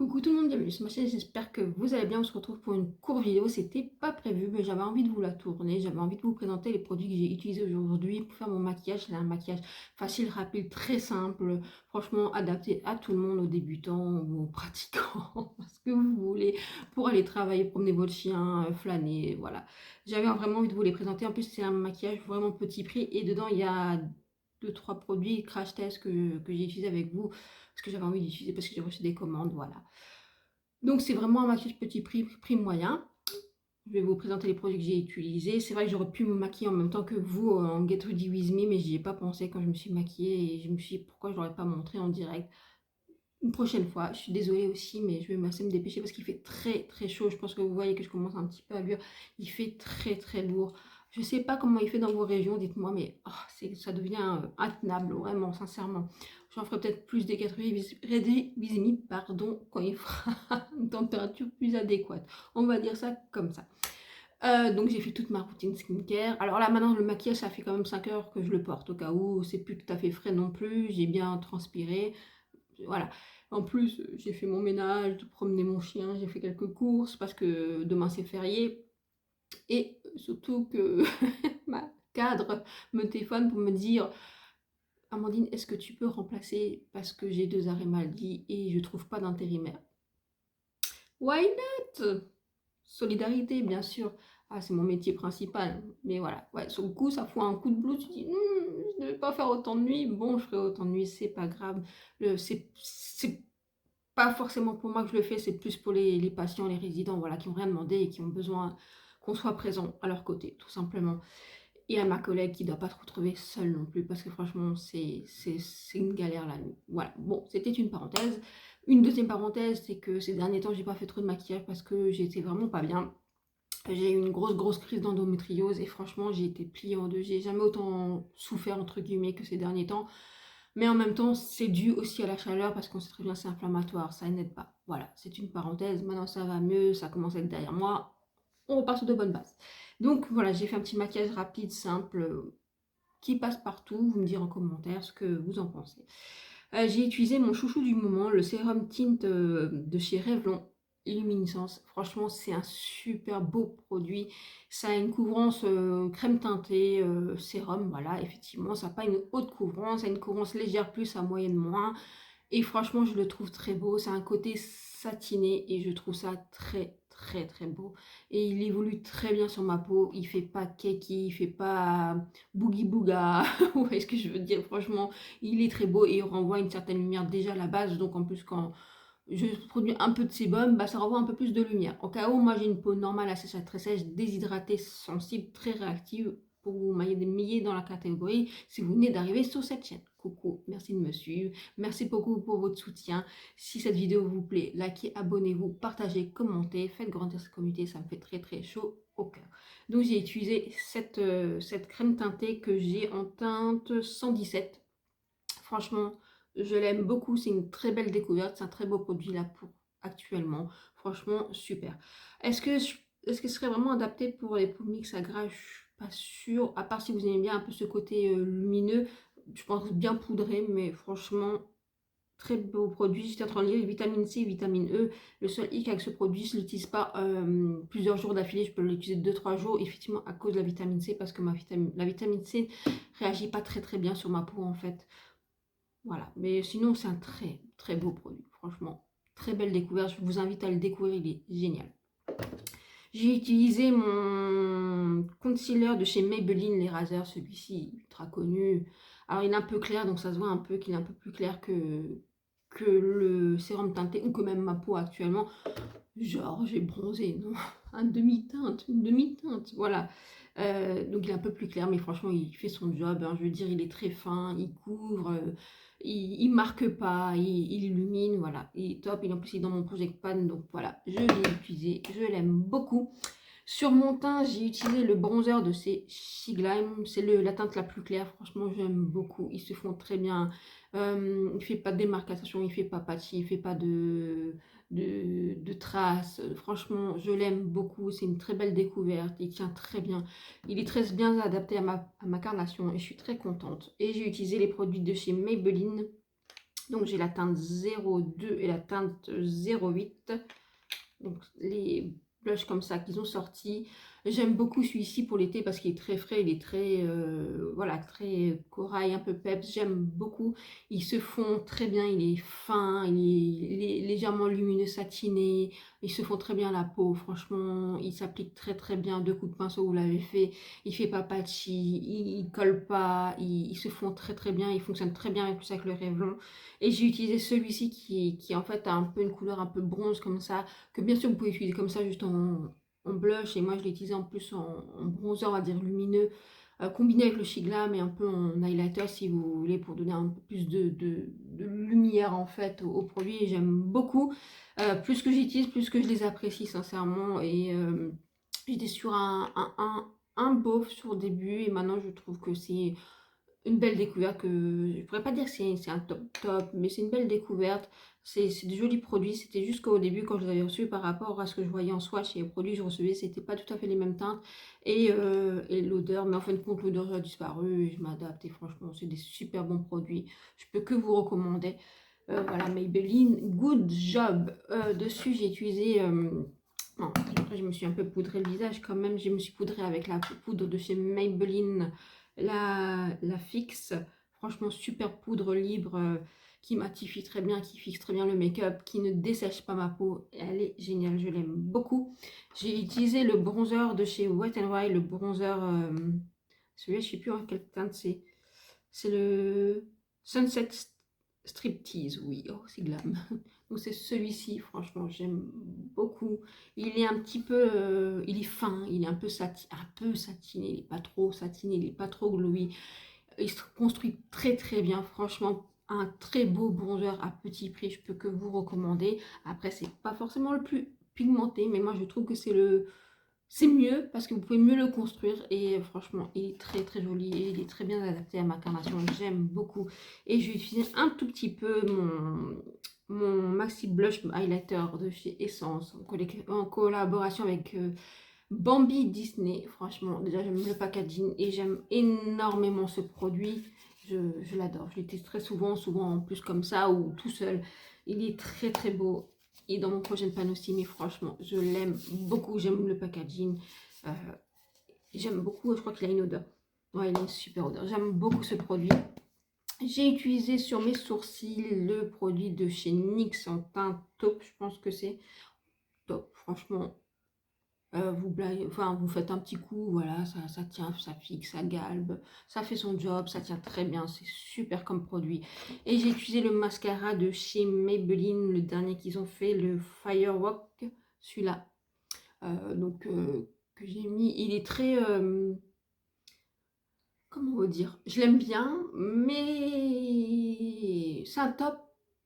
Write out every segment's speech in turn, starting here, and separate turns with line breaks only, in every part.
Coucou tout le monde, bienvenue sur ma chaîne, j'espère que vous allez bien. On se retrouve pour une courte vidéo, c'était pas prévu mais j'avais envie de vous la tourner, j'avais envie de vous présenter les produits que j'ai utilisés aujourd'hui pour faire mon maquillage. C'est un maquillage facile, rapide, très simple, franchement adapté à tout le monde, aux débutants, aux pratiquants, ce que vous voulez, pour aller travailler, promener votre chien, flâner, voilà. J'avais vraiment envie de vous les présenter, en plus c'est un maquillage vraiment petit prix et dedans il y a deux trois produits crash test que j'ai utilisé avec vous parce que j'avais envie d'utiliser parce que j'ai reçu des commandes, voilà. Donc c'est vraiment un maquillage petit prix, prix moyen. Je vais vous présenter les produits que j'ai utilisés. C'est vrai que j'aurais pu me maquiller en même temps que vous en Get Ready With Me, mais j'y ai pas pensé quand je me suis maquillée et je me suis dit pourquoi je l'aurais pas montré en direct une prochaine fois. Je suis désolée aussi, mais je vais m'essayer de me dépêcher parce qu'il fait très très chaud. Je pense que vous voyez que je commence un petit peu à luire. Il fait très très lourd. Je sais pas comment il fait dans vos régions, dites-moi, mais ça devient intenable, vraiment, sincèrement. J'en ferai peut-être plus des 4 With Me, pardon, quand il fera une température plus adéquate. On va dire ça comme ça. Donc j'ai fait toute ma routine skincare. Alors là maintenant le maquillage ça fait quand même 5 heures que je le porte au cas où c'est plus tout à fait frais non plus. J'ai bien transpiré. Voilà. En plus j'ai fait mon ménage, promener mon chien, j'ai fait quelques courses parce que demain c'est férié. Et surtout que ma cadre me téléphone pour me dire Amandine, est-ce que tu peux remplacer parce que j'ai 2 arrêts maladie et je trouve pas d'intérimaire. Why not? Solidarité, bien sûr. Ah, c'est mon métier principal. Mais voilà, ouais, sur le coup, ça fout un coup de blues. Tu dis, je ne vais pas faire autant de nuit. Bon, je ferai autant de nuit, c'est pas grave. C'est pas forcément pour moi que je le fais, c'est plus pour les patients, les résidents, voilà, qui n'ont rien demandé et qui ont besoin qu'on soit présent à leur côté, tout simplement. Et à ma collègue qui ne doit pas se retrouver seule non plus, parce que franchement, c'est une galère la nuit. Voilà, bon, c'était une parenthèse. Une deuxième parenthèse, c'est que ces derniers temps, j'ai pas fait trop de maquillage parce que j'étais vraiment pas bien. J'ai eu une grosse crise d'endométriose et franchement, j'ai été pliée en deux. J'ai jamais autant souffert, entre guillemets, que ces derniers temps. Mais en même temps, c'est dû aussi à la chaleur parce qu'on sait très bien que c'est inflammatoire, ça n'aide pas. Voilà, c'est une parenthèse. Maintenant, ça va mieux, ça commence à être derrière moi. On repart sur de bonnes bases. Donc voilà, j'ai fait un petit maquillage rapide, simple, qui passe partout. Vous me direz en commentaire ce que vous en pensez. J'ai utilisé mon chouchou du moment, le sérum tint de chez Revlon Illuminescence. Franchement, c'est un super beau produit. Ça a une couvrance crème teintée, sérum, voilà, effectivement. Ça n'a pas une haute couvrance, ça a une couvrance légère plus, à moyenne moins. Et franchement, je le trouve très beau. C'est un côté satiné et je trouve ça très beau. Et il évolue très bien sur ma peau. Il fait pas keki, il fait pas boogie booga. Vous voyez ce que je veux dire? Franchement, il est très beau et il renvoie une certaine lumière déjà à la base. Donc en plus, quand je produis un peu de sébum, bah, ça renvoie un peu plus de lumière. Au cas où, moi j'ai une peau normale, assez très sèche, déshydratée, sensible, très réactive. Pour vous m'ayez dans la catégorie si vous venez d'arriver sur cette chaîne. Coucou, merci de me suivre. Merci beaucoup pour votre soutien. Si cette vidéo vous plaît, likez, abonnez-vous, partagez, commentez, faites grandir cette communauté, ça me fait très chaud au cœur. Donc j'ai utilisé cette crème teintée que j'ai en teinte 117. Franchement, je l'aime beaucoup, c'est une très belle découverte, c'est un très beau produit là pour actuellement. Franchement, super. Est-ce que ce serait vraiment adapté pour les peaux mixtes à gras? Je suis pas sûre, à part si vous aimez bien un peu ce côté lumineux. Je pense bien poudré, mais franchement, très beau produit. J'étais en train de lire vitamine C, vitamine E. Le seul hic avec ce produit, je ne l'utilise pas plusieurs jours d'affilée. Je peux l'utiliser 2-3 jours, effectivement, à cause de la vitamine C, parce que la vitamine C réagit pas très bien sur ma peau, en fait. Voilà, mais sinon, c'est un très beau produit. Franchement, très belle découverte. Je vous invite à le découvrir, il est génial. J'ai utilisé mon concealer de chez Maybelline, les raseurs, celui-ci ultra connu. Alors il est un peu clair, donc ça se voit un peu qu'il est un peu plus clair que le sérum teinté, ou que même ma peau actuellement. Genre j'ai bronzé, non, une demi-teinte, voilà. Donc il est un peu plus clair, mais franchement il fait son job, hein. Je veux dire, il est très fin, il couvre, il marque pas, il illumine, voilà. Il est top, en plus il est dans mon Project Pan, donc voilà, je l'ai utilisé, je l'aime beaucoup. Sur mon teint, j'ai utilisé le bronzer de chez Shiglime. C'est la teinte la plus claire. Franchement, j'aime beaucoup. Ils se font très bien. Il ne fait pas de démarcation, il ne fait pas patchy, il ne fait pas de traces. Franchement, je l'aime beaucoup. C'est une très belle découverte. Il tient très bien. Il est très bien adapté à ma carnation et je suis très contente. Et j'ai utilisé les produits de chez Maybelline. Donc j'ai la teinte 02 et la teinte 08. Donc les blushs comme ça qu'ils ont sortis. J'aime beaucoup celui-ci pour l'été parce qu'il est très frais, il est très, voilà, très corail, un peu peps. J'aime beaucoup. Il se fond très bien, il est fin, il est légèrement lumineux, satiné. Il se fond très bien à la peau, franchement. Il s'applique très très bien. 2 coups de pinceau, vous l'avez fait. Il fait pas patchy, il colle pas, il se fond très très bien. Il fonctionne très bien avec, plus avec le Revlon. Et j'ai utilisé celui-ci qui en fait a un peu une couleur un peu bronze comme ça, que bien sûr vous pouvez utiliser comme ça juste en blush, et moi je l'ai utilisé en plus en bronzer, on va dire lumineux, combiné avec le Shiglam et un peu en highlighter si vous voulez, pour donner un peu plus de lumière en fait au produit. Et j'aime beaucoup, plus que j'utilise, plus que je les apprécie sincèrement. Et j'étais sur un beauf sur le début, et maintenant je trouve que c'est une belle découverte. Que je pourrais pas dire que c'est un top top, mais c'est une belle découverte. C'est des jolis produits. C'était juste qu'au début, quand je les avais reçus, par rapport à ce que je voyais en swatch et les produits que je recevais, c'était pas tout à fait les mêmes teintes et l'odeur. Mais en fin de compte, l'odeur a disparu et je m'adapte. Et franchement, c'est des super bons produits. Je peux que vous recommander. Voilà, Maybelline, good job. Dessus, j'ai utilisé. Non, après, je me suis un peu poudré le visage quand même. Je me suis poudrée avec la poudre de chez Maybelline, la fixe. Franchement, super poudre libre, qui matifie très bien, qui fixe très bien le make-up, qui ne dessèche pas ma peau. Elle est géniale, je l'aime beaucoup. J'ai utilisé le bronzer de chez Wet n Wild, le bronzer, celui-là, je ne sais plus en quelle teinte c'est. C'est le Sunset Striptease, oui, oh, c'est glam. Donc c'est celui-ci, franchement, j'aime beaucoup. Il est un petit peu, il est fin, il est un peu satiné, il n'est pas trop satiné, il n'est pas trop glowy. Il se construit très très bien, franchement, un très beau bronzer à petit prix, je peux que vous recommander. Après, c'est pas forcément le plus pigmenté, mais moi je trouve que c'est mieux parce que vous pouvez mieux le construire. Et franchement, il est très très joli et il est très bien adapté à ma carnation. J'aime beaucoup. Et je vais utiliser un tout petit peu mon Maxi Blush Highlighter de chez Essence en collaboration avec Bambi Disney. Franchement, déjà j'aime le packaging et j'aime énormément ce produit. Je l'adore. Je l'utilise très souvent, souvent en plus comme ça ou tout seul. Il est très très beau. Et dans mon prochain pan aussi, mais franchement, je l'aime beaucoup. J'aime le packaging. Euh, J'aime beaucoup. Je crois qu'il a une odeur. Ouais, il a une super odeur. J'aime beaucoup ce produit. J'ai utilisé sur mes sourcils le produit de chez NYX en teint taupe. Je pense que c'est top. Franchement, vous faites un petit coup, voilà, ça tient, ça fixe, ça galbe, ça fait son job, ça tient très bien, c'est super comme produit. Et j'ai utilisé le mascara de chez Maybelline, le dernier qu'ils ont fait, le Firewalk, celui-là. Que j'ai mis, il est très, comment vous dire, je l'aime bien, mais c'est un top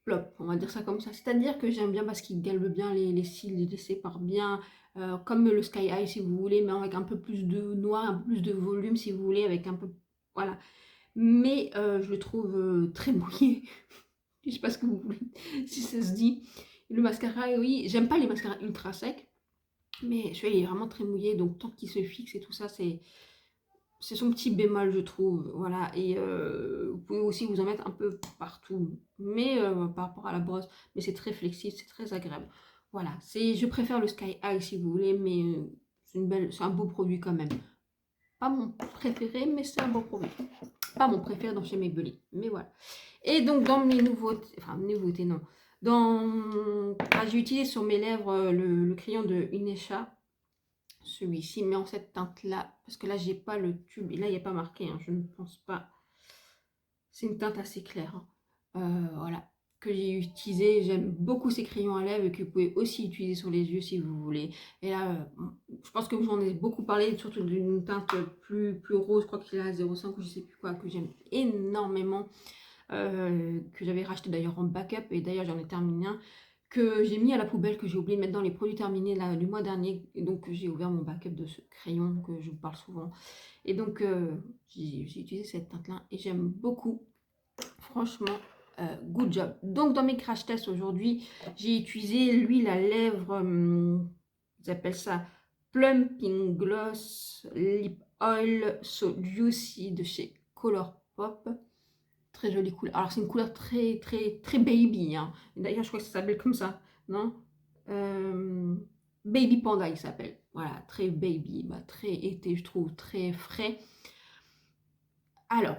flop, on va dire ça comme ça. C'est-à-dire que j'aime bien parce qu'il galbe bien les cils, il les sépare bien, comme le Sky High si vous voulez, mais avec un peu plus de noir, un peu plus de volume si vous voulez, avec un peu, voilà. Mais je le trouve très mouillé. Je sais pas ce que vous voulez, si ça se dit. Le mascara, oui, j'aime pas les mascaras ultra secs, mais celui-là il est vraiment très mouillé, donc tant qu'il se fixe et tout ça, c'est son petit bémol, je trouve. Voilà. Et vous pouvez aussi vous en mettre un peu partout, mais par rapport à la brosse. Mais c'est très flexible, c'est très agréable. Voilà. Je préfère le Sky High si vous voulez, mais c'est un beau produit quand même. Pas mon préféré, mais c'est un beau produit. Pas mon préféré dans chez Maybelline, mais voilà. Et donc dans mes nouveautés, enfin nouveautés non. J'ai utilisé sur mes lèvres le crayon de Inesha, celui-ci, mais en cette teinte là, parce que là j'ai pas le tube et là il n'y a pas marqué, hein, je ne pense pas. C'est une teinte assez claire, hein. Voilà, que j'ai utilisé. J'aime beaucoup ces crayons à lèvres et que vous pouvez aussi utiliser sur les yeux si vous voulez. Et là je pense que j'en ai beaucoup parlé, surtout d'une teinte plus rose, je crois qu'il est à 0,5 ou je sais plus quoi, que j'aime énormément, que j'avais racheté d'ailleurs en backup, et d'ailleurs j'en ai terminé un que j'ai mis à la poubelle, que j'ai oublié de mettre dans les produits terminés là, du mois dernier. Et donc j'ai ouvert mon backup de ce crayon que je vous parle souvent. Et donc j'ai utilisé cette teinte là et j'aime beaucoup. Franchement, good job. Donc dans mes crash tests aujourd'hui, j'ai utilisé l'huile à lèvres, ils appellent ça Plumping Gloss Lip Oil So Juicy de chez Colourpop. très jolie couleur. Alors c'est une couleur très baby, hein. D'ailleurs, je crois que ça s'appelle comme ça, non? Baby Panda, il s'appelle. Voilà, très baby, bah, très été, je trouve, très frais. Alors,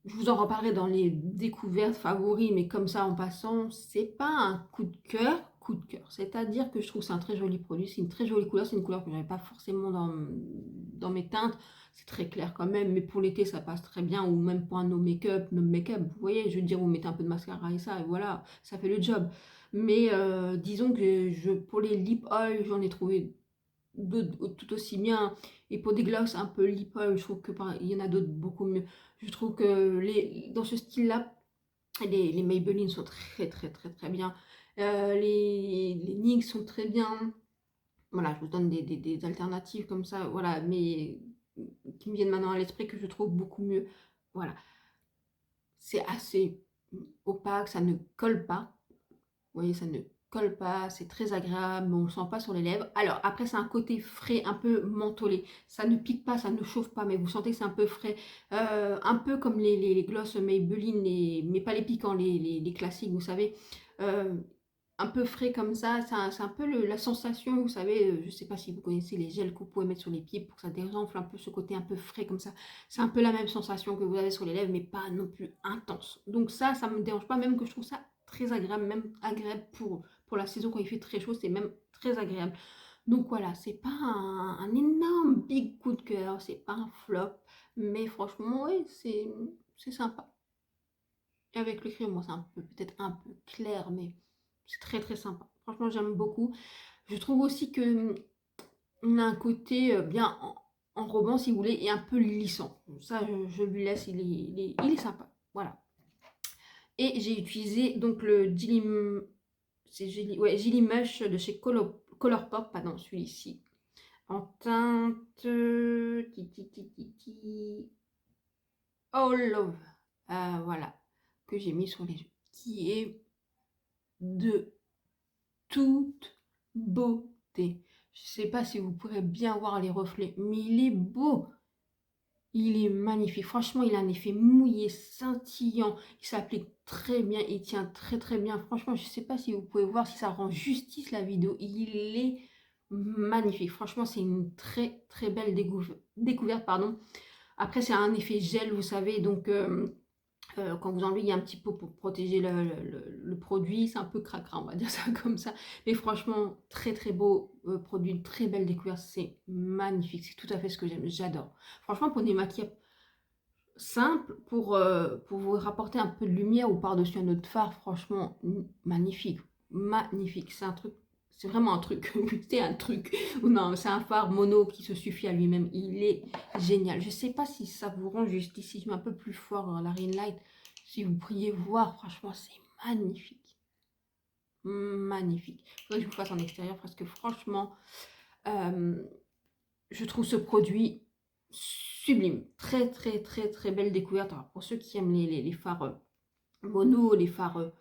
je vous en reparlerai dans les découvertes favoris, mais comme ça, en passant, c'est pas un coup de cœur, coup de cœur. C'est-à-dire que je trouve que c'est un très joli produit, c'est une très jolie couleur, c'est une couleur que je n'avais pas forcément dans mes teintes. C'est très clair quand même, mais pour l'été, ça passe très bien, ou même pour un no make-up, vous voyez, je veux dire, vous mettez un peu de mascara et ça, et voilà, ça fait le job. Mais disons que pour les lip oil, j'en ai trouvé d'autres tout aussi bien. Et pour des glosses un peu lip oil, je trouve que il y en a d'autres beaucoup mieux. Je trouve que dans ce style-là, les Maybelline sont très bien. Les NYX sont très bien. Voilà, je vous donne des alternatives comme ça, voilà, mais qui me viennent maintenant à l'esprit que je trouve beaucoup mieux. Voilà, c'est assez opaque, ça ne colle pas. Vous voyez, ça ne colle pas, c'est très agréable, mais on ne le sent pas sur les lèvres. Alors, après, c'est un côté frais, un peu mentholé. Ça ne pique pas, ça ne chauffe pas, mais vous sentez que c'est un peu frais. Un peu comme les glosses Maybelline, mais pas les piquants, les classiques, vous savez. Euh, un peu frais comme ça, c'est un peu la sensation, vous savez, je ne sais pas si vous connaissez les gels que vous pouvez mettre sur les pieds pour que ça désenfle un peu ce côté un peu frais comme ça. C'est un peu la même sensation que vous avez sur les lèvres, mais pas non plus intense. Donc ça ne me dérange pas, même que je trouve ça très agréable, même agréable pour la saison quand il fait très chaud, c'est même très agréable. Donc voilà, c'est pas un énorme big coup de cœur, c'est pas un flop, mais franchement, oui, c'est sympa. Et avec le crayon, moi, c'est un peu, peut-être un peu clair, mais c'est très sympa. Franchement, j'aime beaucoup. Je trouve aussi que on a un côté bien enrobant, si vous voulez, et un peu lissant. Ça, je lui laisse, il est sympa. Voilà. Et j'ai utilisé donc le Gilly Mush de chez Colourpop, pardon, celui-ci. En teinte All Love. Voilà. Que j'ai mis sur les yeux. Qui est de toute beauté. Je ne sais pas si vous pourrez bien voir les reflets, mais il est beau. Il est magnifique. Franchement, il a un effet mouillé, scintillant. Il s'applique très bien. Il tient très bien. Franchement, je ne sais pas si vous pouvez voir, si ça rend justice la vidéo. Il est magnifique. Franchement, c'est une très belle découverte. Pardon. Après, c'est un effet gel, vous savez. Donc, quand vous enlevez, il y a un petit pot pour protéger le produit. C'est un peu cracra, on va dire ça comme ça. Mais franchement, très beau produit, une très belle découverte. C'est magnifique. C'est tout à fait ce que j'aime. J'adore. Franchement, pour des maquillages simples, pour vous rapporter un peu de lumière ou par-dessus un autre fard, franchement, magnifique. Magnifique. C'est un truc. C'est vraiment un truc. C'est un truc. Non, c'est un fard mono qui se suffit à lui-même. Il est génial. Je ne sais pas si ça vous rend justice. Si je mets un peu plus fort la ring light, si vous pourriez voir, franchement, c'est magnifique. Magnifique. Il faudrait que je vous fasse en extérieur parce que franchement, euh, je trouve ce produit sublime. Très belle découverte. Alors, pour ceux qui aiment les fards mono, les fards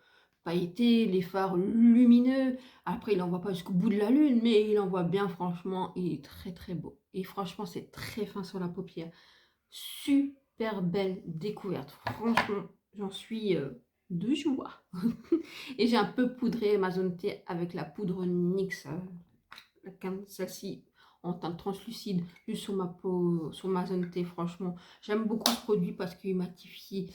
pailletés, les fards lumineux. Après, il n'envoie pas jusqu'au bout de la lune, mais il envoie bien, franchement. Il est très beau. Et franchement, c'est très fin sur la paupière. Super belle découverte. Franchement, j'en suis de joie. Et j'ai un peu poudré ma zone T avec la poudre NYX. Celle-ci en teinte translucide, juste sur ma peau, sur ma zone T. Franchement, j'aime beaucoup ce produit parce qu'il matifie.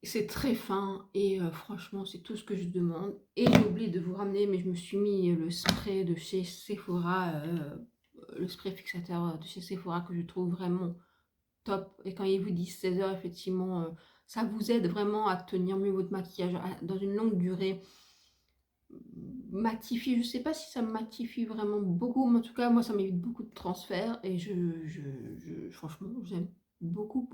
C'est très fin et franchement, c'est tout ce que je demande. Et j'ai oublié de vous ramener, mais je me suis mis le spray de chez Sephora, le spray fixateur de chez Sephora que je trouve vraiment top. Et quand il vous dit 16 heures, effectivement, ça vous aide vraiment à tenir mieux votre maquillage dans une longue durée. Matifie, je sais pas si ça matifie vraiment beaucoup, mais en tout cas, moi, ça m'évite beaucoup de transferts et franchement, j'aime beaucoup.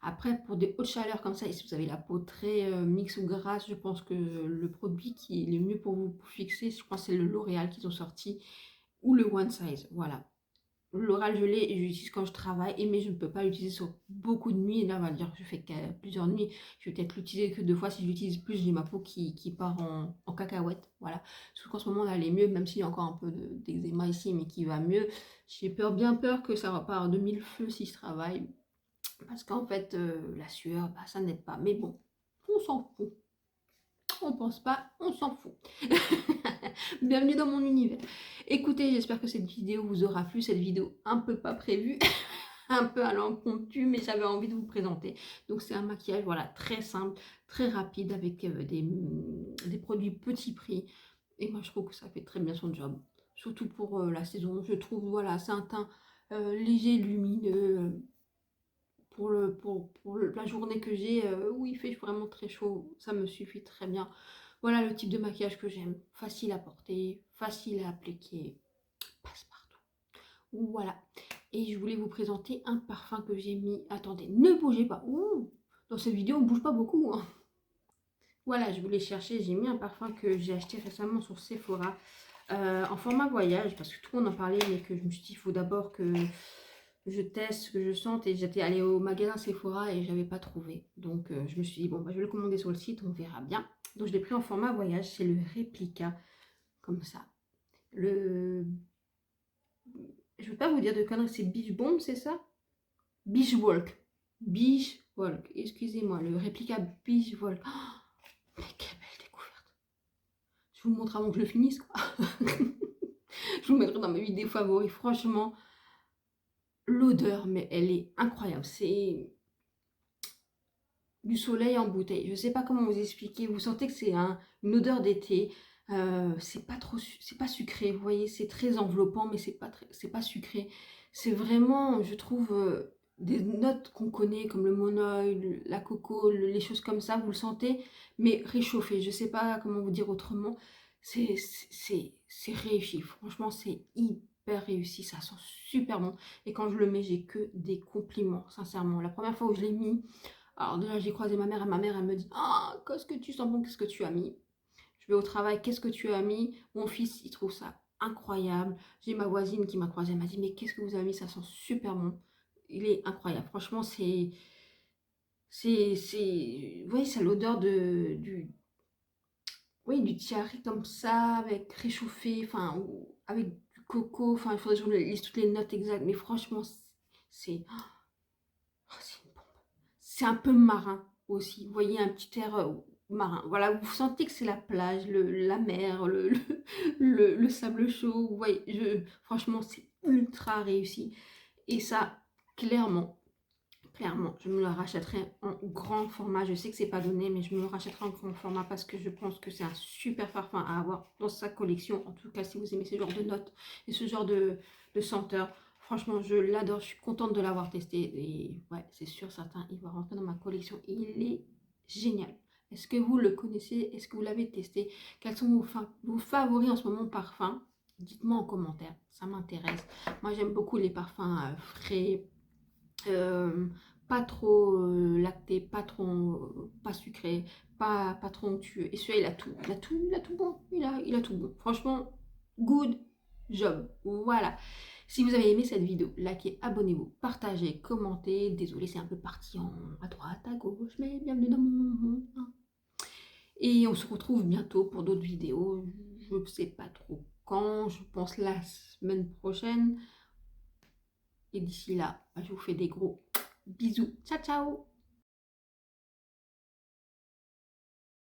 Après, pour des hautes chaleurs comme ça, et si vous avez la peau très mixte ou grasse, je pense que le produit qui est le mieux pour vous fixer, je pense que c'est le L'Oréal qu'ils ont sorti ou le One Size, voilà. L'oral, je l'ai et je l'utilise quand je travaille, mais je ne peux pas l'utiliser sur beaucoup de nuits. Là, on va dire que je fais plusieurs nuits. Je vais peut-être l'utiliser que 2 fois. Si j'utilise plus, j'ai ma peau qui part en cacahuète. Voilà. Sauf qu'en ce moment, là, elle est mieux, même s'il y a encore un peu d'eczéma ici, mais qui va mieux. J'ai bien peur que ça repart de mille feux si je travaille. Parce qu'en fait, la sueur, bah, ça n'aide pas. Mais bon, on s'en fout. On pense pas, on s'en fout. Bienvenue dans mon univers. Écoutez, j'espère que cette vidéo vous aura plu. Cette vidéo un peu pas prévue, un peu à l'impromptu, mais j'avais envie de vous présenter. Donc c'est un maquillage, voilà, très simple, très rapide, avec des produits petit prix. Et moi, je trouve que ça fait très bien son job. Surtout pour la saison. Je trouve, voilà, c'est un teint léger, lumineux. La journée que j'ai, où il fait vraiment très chaud, ça me suffit très bien. Voilà le type de maquillage que j'aime. Facile à porter, facile à appliquer, passe partout. Voilà. Et je voulais vous présenter un parfum que j'ai mis. Attendez, ne bougez pas. Ouh, dans cette vidéo, on ne bouge pas beaucoup, hein. Voilà, je voulais chercher. J'ai mis un parfum que j'ai acheté récemment sur Sephora. En format voyage, parce que tout le monde en parlait, mais que je me suis dit, il faut d'abord que je teste, que je sente, et j'étais allée au magasin Sephora et j'avais pas trouvé. Donc je me suis dit, bon, bah, je vais le commander sur le site, on verra bien. Donc je l'ai pris en format voyage, c'est le réplica, comme ça. Le... Je ne veux pas vous dire de conneries, c'est Beach Bomb, c'est ça? Beach Walk. Beach Walk, excusez-moi, le réplica Beach Walk. Oh, mais quelle belle découverte. Je vous montre avant que je le finisse, quoi. Je vous mettrai dans mes vidéos favoris, franchement. L'odeur, mais elle est incroyable. C'est du soleil en bouteille. Je ne sais pas comment vous expliquer. Vous sentez que c'est une odeur d'été. C'est pas trop, c'est pas sucré. Vous voyez, c'est très enveloppant, mais c'est pas sucré. C'est vraiment, je trouve, des notes qu'on connaît comme le monoeil, la coco, les choses comme ça. Vous le sentez, mais réchauffé. Je sais pas comment vous dire autrement. C'est réussi. Franchement, c'est hyper réussi. Ça sent super bon. Et quand je le mets, j'ai que des compliments, sincèrement. La première fois où je l'ai mis, alors déjà j'ai croisé ma mère, et ma mère elle me dit: «Ah, qu'est-ce que tu sens bon, qu'est-ce que tu as mis?» Je vais au travail, qu'est-ce que tu as mis? Mon fils, il trouve ça incroyable. J'ai ma voisine qui m'a croisée, elle m'a dit: «Mais qu'est-ce que vous avez mis? Ça sent super bon». Il est incroyable. Franchement, vous voyez, c'est l'odeur oui, du tiari comme ça, avec réchauffé, enfin, ou avec du coco. Enfin, il faudrait que je lise toutes les notes exactes, mais franchement, c'est c'est une bombe. C'est un peu marin aussi. Vous voyez, un petit air marin. Voilà, vous sentez que c'est la plage, la mer, le sable chaud. Vous voyez, franchement, c'est ultra réussi. Et ça, clairement, clairement, je me le rachèterai en grand format. Je sais que c'est pas donné, mais je me le rachèterai en grand format parce que je pense que c'est un super parfum à avoir dans sa collection. En tout cas, si vous aimez ce genre de notes et ce genre de senteur, franchement, je l'adore. Je suis contente de l'avoir testé. Et ouais, c'est sûr, certain, il va rentrer dans ma collection. Il est génial. Est-ce que vous le connaissez? Est-ce que vous l'avez testé? Quels sont vos favoris en ce moment parfums? Dites-moi en commentaire, ça m'intéresse. Moi, j'aime beaucoup les parfums frais, euh, pas trop lacté, pas sucré, pas trop onctueux. Et celui-là, il a tout bon. Il a tout bon. Franchement, good job. Voilà. Si vous avez aimé cette vidéo, likez, abonnez-vous, partagez, commentez. Désolé, c'est un peu parti à droite, à gauche, mais bienvenue dans mon monde, hein. Et on se retrouve bientôt pour d'autres vidéos. Je ne sais pas trop quand, je pense la semaine prochaine. Et d'ici là, je vous fais des gros bisous. Ciao, ciao!